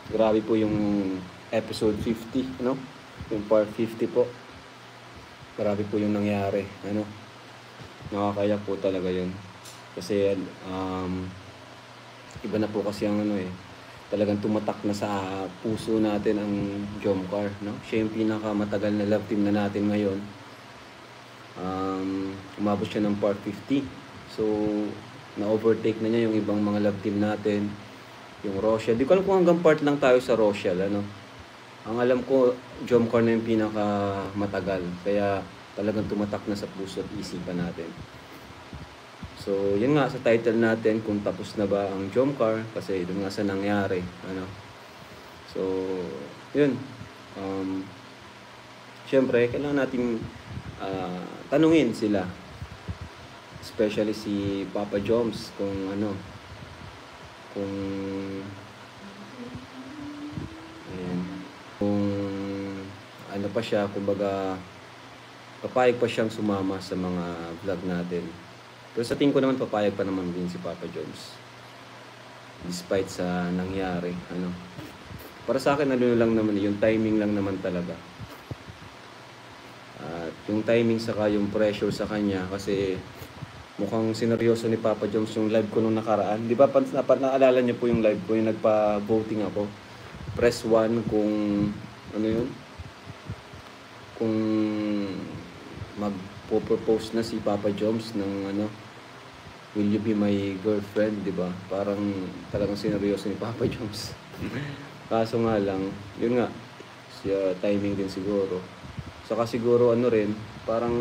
Grabe po yung episode 50, ano? Yung part 50 po. Grabe po yung nangyari, ano? Nakakayak po talaga yun. Kasi, iba na po kasi ang ano eh. Talagang tumatak na sa puso natin ang Jomcar, no? Siya yung pinakamatagal na love team na natin ngayon. Umabot siya ng part 50. So, na-overtake na niya yung ibang mga love team natin. Yung Rochelle. Di ko alam kung hanggang part lang tayo sa Rochelle, ano. Ang alam ko, Jomcar na yung pinakamatagal. Kaya talagang tumatak na sa puso at isipan natin. So, yun nga sa title natin, kung tapos na ba ang Jomcar, kasi doon nga sa nangyari, ano. So, yun. Siyempre, kailangan natin tanungin sila. Especially si Papa Joms kung ano, kung ayan, kung ano pa siya, kumbaga papayag pa siyang sumama sa mga vlog natin. Pero sa tingin ko naman papayag pa naman din si Papa Joms despite sa nangyari, ano. Para sa akin ano lang naman, yung timing lang naman talaga. At yung timing saka yung pressure sa kanya, kasi mukhang sineryoso ni Papa Joms yung live ko nung nakaraan. Di ba, naalala niyo po yung live ko, yung nagpa-voting ako. Press 1 kung, ano yun? Kung magpo-propose na si Papa Joms ng, ano, will you be my girlfriend, di ba? Parang talagang sineryoso ni Papa Joms. Kaso nga lang, yun nga, siya timing din siguro. Saka siguro, ano rin, parang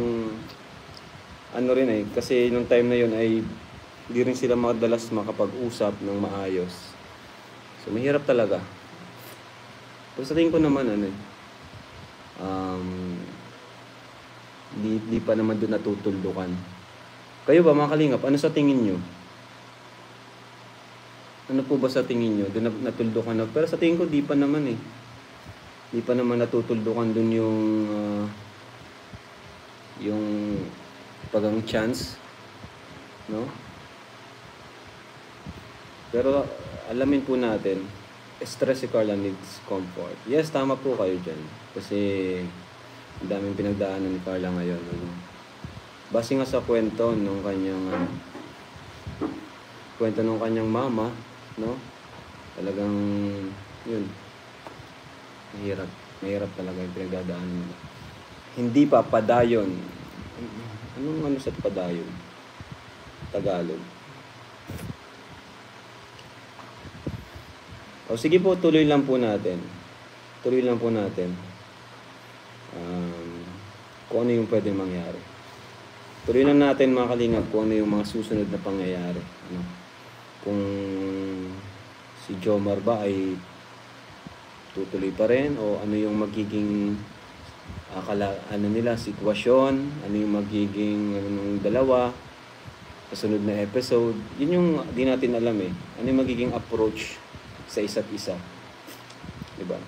ano rin eh, kasi nung time na yun ay hindi rin sila madalas makapag-usap ng maayos. So, mahirap talaga. Pero sa tingin ko naman, ano eh, di pa naman doon natutuldukan. Kayo ba, mga kalingap, ano sa tingin nyo? Ano po ba sa tingin nyo? Doon natuldukan na. Pero sa tingin ko, di pa naman eh. Di pa naman natutuldukan doon yung pagang chance, no? Pero alamin po natin, stress si Carla needs comfort. Yes, tama po kayo dyan. Kasi ang daming pinagdaanan ni Carla ngayon. Ano? Base nga sa kwento nung kanyang mama, no? Talagang yun, mahirap talaga yung pinagdadaanan. Hindi pa padayon. Anong ano sa padayon? Tagalog. O sige po, tuloy lang po natin. Kung ano yung pwede mangyari. Tuloy lang natin, mga kalingap, kung ano yung mga susunod na pangyayari. Ano? Kung si Jomar ba ay tutuloy pa rin, o ano yung magiging sitwasyon, ano yung magiging ng dalawa kasunod na episode. Yun yung di natin alam eh. Ano yung magiging approach sa isa't isa, diba?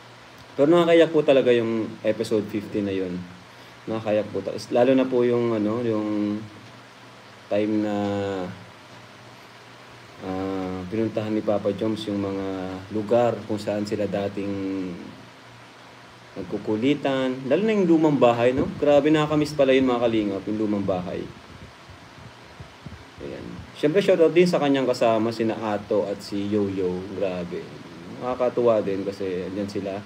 Pero nakakayak po talaga yung episode 50 na yun. Nakakayak po talaga, lalo na po yung yung time na pinuntahan ni Papa Joms yung mga lugar kung saan sila dating nagkukulitan. Lalo na yung lumang bahay, no? Grabe, nakakamiss pala yun, mga kalingap, yung lumang bahay. Ayan. Siyempre, shoutout din sa kanyang kasama, sina Ato at si Yoyo. Grabe. Nakakatuwa din kasi andyan sila.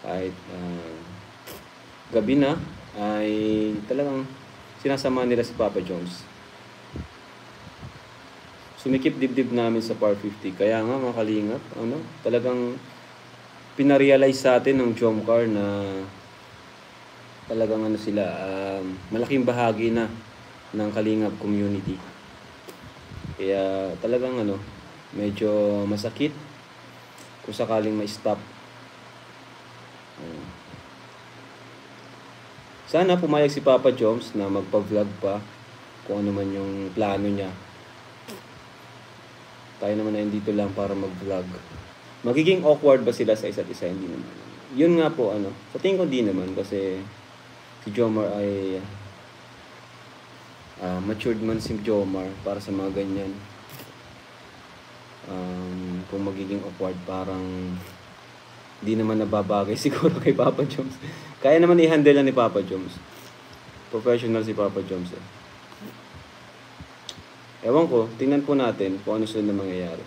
Kahit gabi na, ay talagang sinasama nila si Papa Joms. Sumikip dibdib namin sa par 50. Kaya nga, mga kalingap, talagang pinarealize sa atin ng Jomcar na talagang sila, malaking bahagi na ng Kalingap community. Kaya talagang medyo masakit kung sakaling ma-stop. Sana pumayag si Papa Joms na magpa-vlog pa kung ano man yung plano niya. Tayo naman ay dito lang para mag-vlog. Magiging awkward ba sila sa isa't isa? Hindi naman. Yun nga po, sa tingin ko di naman, kasi si Jomar ay matured man si Jomar para sa mga ganyan. Kung magiging awkward, parang Di naman nababagay siguro kay Papa Joms. Kaya naman i-handle na ni Papa Joms. Professional si Papa Joms eh. Ewan ko, tingnan po natin kung ano sunod na mangyayari.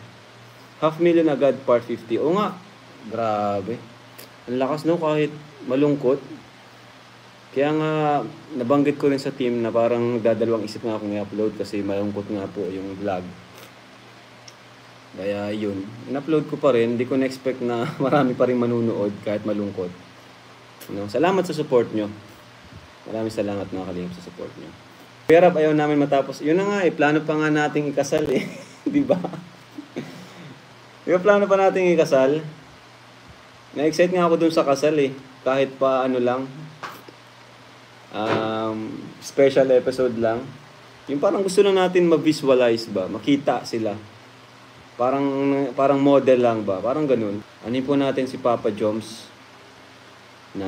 500,000 agad, part 50. O nga, grabe. Ang lakas no, kahit malungkot. Kaya nga, nabanggit ko rin sa team na parang dadalawang isip nga akong i-upload kasi malungkot nga po yung vlog. Kaya yun, in-upload ko pa rin. Hindi ko na-expect na marami pa rin manunood kahit malungkot. No? Salamat sa support nyo. Maraming salamat mga kalingap sa support nyo. Pero ayaw namin matapos. Yun na nga eh, plano pa nga nating ikasal eh. Diba? Yung plano pa nating ikasal. Na-excite nga ako dun sa kasal eh. Kahit pa ano lang. Special episode lang. Yung parang gusto lang natin ma-visualize ba. Makita sila. Parang model lang ba. Parang ganun. Anin po natin si Papa Joms. Na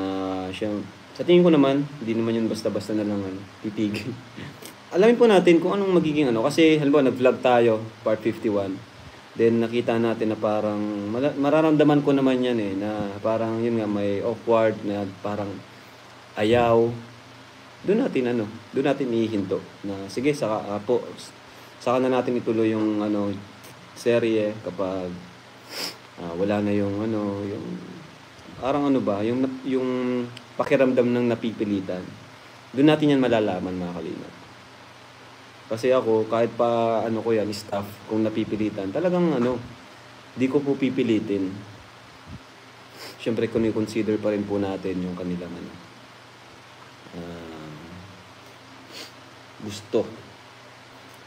siya... Sa tingin ko naman, hindi naman yun basta-basta na lang titigil. Alamin po natin kung anong magiging ano. Kasi halimbawa nag-vlog tayo, part 51. Then nakita natin na parang, mararamdaman ko naman yan eh, na parang yun nga may awkward, na parang ayaw. Doon natin ihinto. Na sige, saka na natin ituloy yung serye kapag wala na yung yung parang yung pakiramdam ng napipilitan. Doon natin yan malalaman mga kalingap. Kasi ako, kahit pa ko yan, staff, kung napipilitan, talagang di ko po pipilitin. Siyempre, consider pa rin po natin yung kanilang gusto.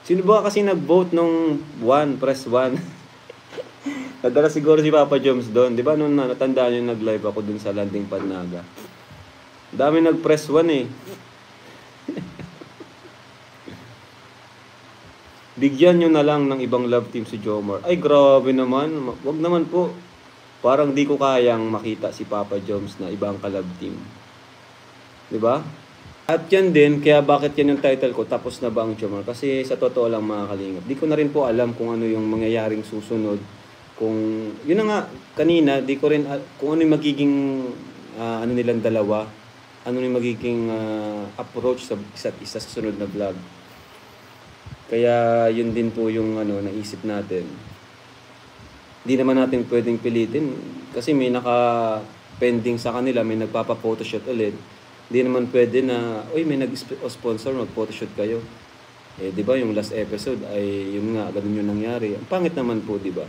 Sino ba kasi nag-vote nung press 1? Nadala siguro si Papa Joms doon. Di ba nung natandaan nyo nag-live ako dun sa landing pad Naga? Dami nag-press 1 eh. Bigyan nyo na lang ng ibang love team si Jomar. Ay grabe naman. Wag naman po. Parang di ko kayang makita si Papa Joms na ibang ka-love team. Di ba? At yan din, kaya bakit yan yung title ko, tapos na ba ang Jomar? Kasi sa totoo lang mga kalingap, di ko na rin po alam kung ano yung mangyayaring susunod. Kung, yun na nga, kanina, di ko rin, kung ano yung magiging, nilang dalawa, ano yung magiging approach sa isa't isa sa sunod na vlog. Kaya yun din po yung naisip natin. Di naman natin pwedeng pilitin kasi may naka-pending sa kanila, may nagpapa-photoshoot ulit. Di naman pwede na, may nag-sponsor, mag-photoshoot kayo. Eh, di ba yung last episode ay yun nga, ganun yung nangyari. Ang pangit naman po, di ba?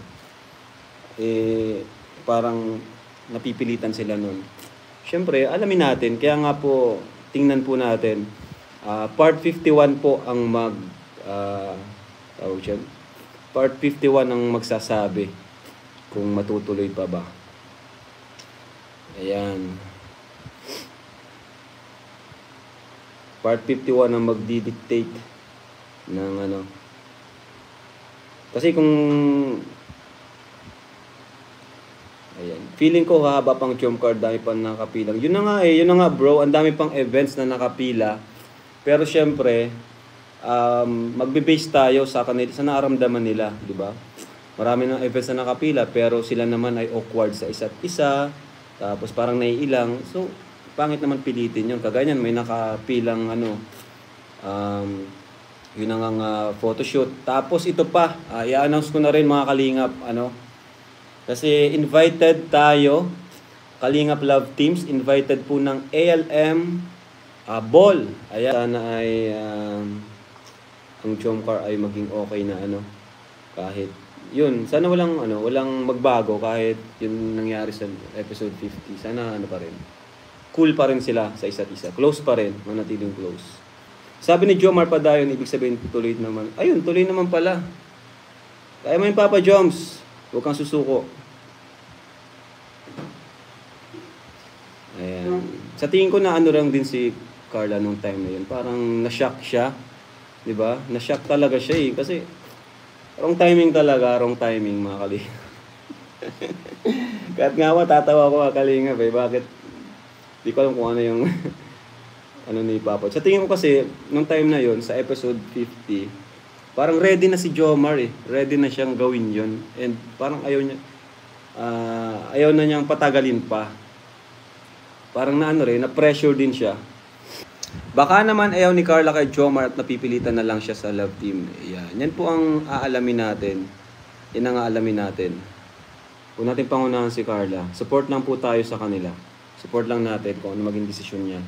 Eh, parang napipilitan sila nun. Siyempre, alamin natin. Kaya nga po, tingnan po natin. Part 51 po ang Part 51 ang magsasabi kung matutuloy pa ba. Ayan. Part 51 ang magdidictate ng Kasi kung ayan, feeling ko haba pang Chom card, dami pang nakapilang. Yun na nga bro, ang dami pang events na nakapila. Pero syempre, magbe-base tayo sa kanila, sa nararamdaman nila, di ba? Marami ng events na nakapila, pero sila naman ay awkward sa isa't isa. Tapos parang naiilang. So, pangit naman pilitin yun. Kaganyan, may nakapilang yun ang photoshoot. Tapos ito pa, i-announce ko na rin mga kalingap, kasi invited tayo, Kalingap Love Teams, invited po ng ALM Ball. Ayan, sana ay ang Jomcar ay maging okay na kahit yun, sana walang magbago kahit yun nangyari sa episode 50. Sana pa rin. Cool pa rin sila sa isa't isa. Close pa rin, manatiling close. Sabi ni Jomar Padayon, ibig sabihin tuloy naman. Ayun, tuloy naman pala. Kaya mo yung Papa Joms. Huwag kang susuko. Ayan. Sa tingin ko na lang din si Carla nung time na yun. Parang na-shock siya. Diba? Na-shock talaga siya eh. Kasi wrong timing talaga. Wrong timing mga kalingap. Kahit nga tatawa ko mga kalingap eh. Bakit? Di ko alam kung ano yung ni Papa. Sa tingin ko kasi, nung time na yon sa episode 50, parang ready na si Jomar eh. Ready na siyang gawin yon. And parang ayaw niya. ayaw na niyang patagalin pa. Parang na-pressure din siya. Baka naman ayaw ni Carla kay Jomar at napipilitan na lang siya sa love team. Yan po ang aalamin natin. Yan ang aalamin natin. Kung natin pangunahan si Carla, support lang po tayo sa kanila. Support lang natin kung ano maging desisyon niya.